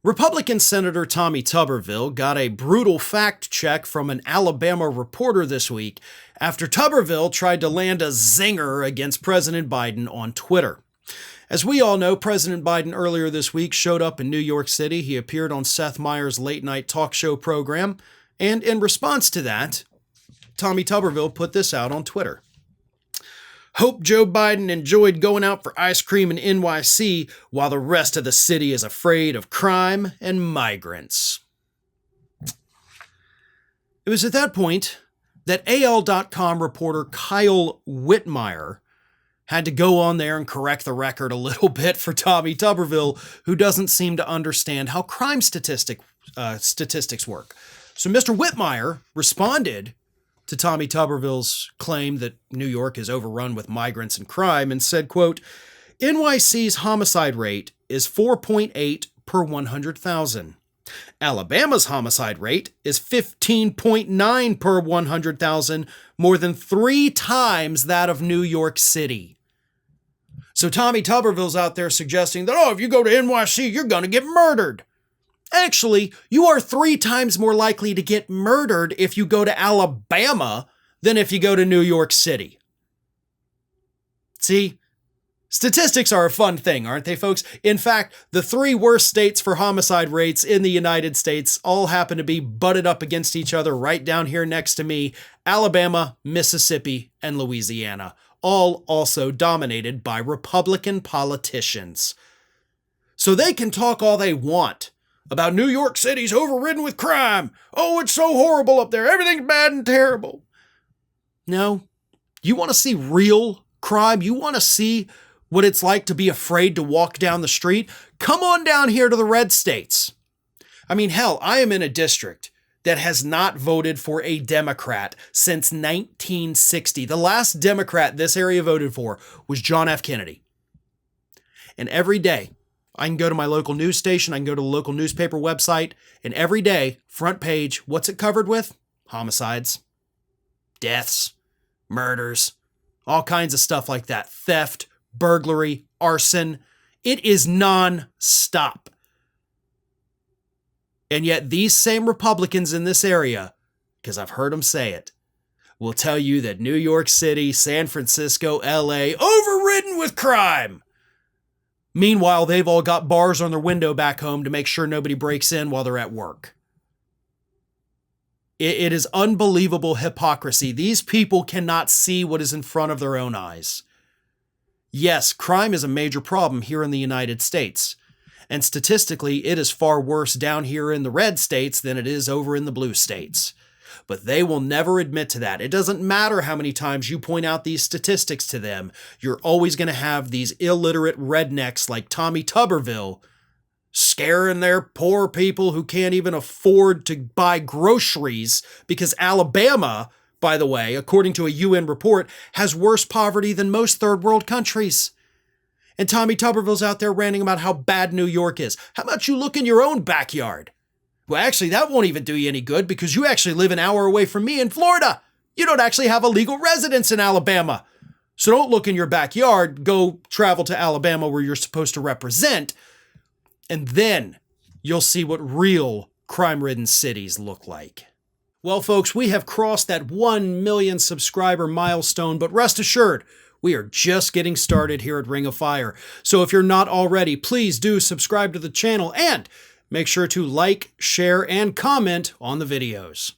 Republican Senator Tommy Tuberville got a brutal fact check from an Alabama reporter this week after Tuberville tried to land a zinger against President Biden on Twitter. As we all know, President Biden earlier this week showed up in New York City. He appeared on Seth Meyers' late-night talk show program, and in response to that, Tommy Tuberville put this out on Twitter. Hope Joe Biden enjoyed going out for ice cream in NYC while the rest of the city is afraid of crime and migrants. It was at that point that AL.com reporter Kyle Whitmire had to go on there and correct the record a little bit for Tommy Tuberville, who doesn't seem to understand how crime statistics work. So Mr. Whitmire responded to Tommy Tuberville's claim that New York is overrun with migrants and crime and said, quote, NYC's homicide rate is 4.8 per 100,000. Alabama's homicide rate is 15.9 per 100,000, more than 3 times that of New York City. So Tommy Tuberville's out there suggesting that, if you go to NYC, you're going to get murdered. Actually, you are 3 times more likely to get murdered if you go to Alabama than if you go to New York City. See, statistics are a fun thing, aren't they, folks? In fact, the 3 worst states for homicide rates in the United States all happen to be butted up against each other right down here next to me: Alabama, Mississippi, and Louisiana, all also dominated by Republican politicians. So they can talk all they want about New York City's overridden with crime. Oh, it's so horrible up there. Everything's bad and terrible. No, you want to see real crime? You want to see what it's like to be afraid to walk down the street? Come on down here to the red states. I mean, hell, I am in a district that has not voted for a Democrat since 1960. The last Democrat this area voted for was John F. Kennedy. And every day, I can go to my local news station, I can go to the local newspaper website, and every day, front page, what's it covered with? Homicides, deaths, murders, all kinds of stuff like that. Theft, burglary, arson. It is non-stop. And yet these same Republicans in this area, because I've heard them say it, will tell you that New York City, San Francisco, LA, overridden with crime. Meanwhile, they've all got bars on their window back home to make sure nobody breaks in while they're at work. It is unbelievable hypocrisy. These people cannot see what is in front of their own eyes. Yes, crime is a major problem here in the United States. And statistically, it is far worse down here in the red states than it is over in the blue states. But they will never admit to that. It doesn't matter how many times you point out these statistics to them. You're always going to have these illiterate rednecks like Tommy Tuberville scaring their poor people who can't even afford to buy groceries because Alabama, by the way, according to a UN report, has worse poverty than most third world countries. And Tommy Tuberville's out there ranting about how bad New York is. How about you look in your own backyard? Well, actually, that won't even do you any good because you actually live an hour away from me in Florida. You don't actually have a legal residence in Alabama. So don't look in your backyard. Go travel to Alabama where you're supposed to represent. And then you'll see what real crime-ridden cities look like. Well, folks, we have crossed that 1 million subscriber milestone, but rest assured, we are just getting started here at Ring of Fire. So if you're not already, please do subscribe to the channel and make sure to like, share, and comment on the videos.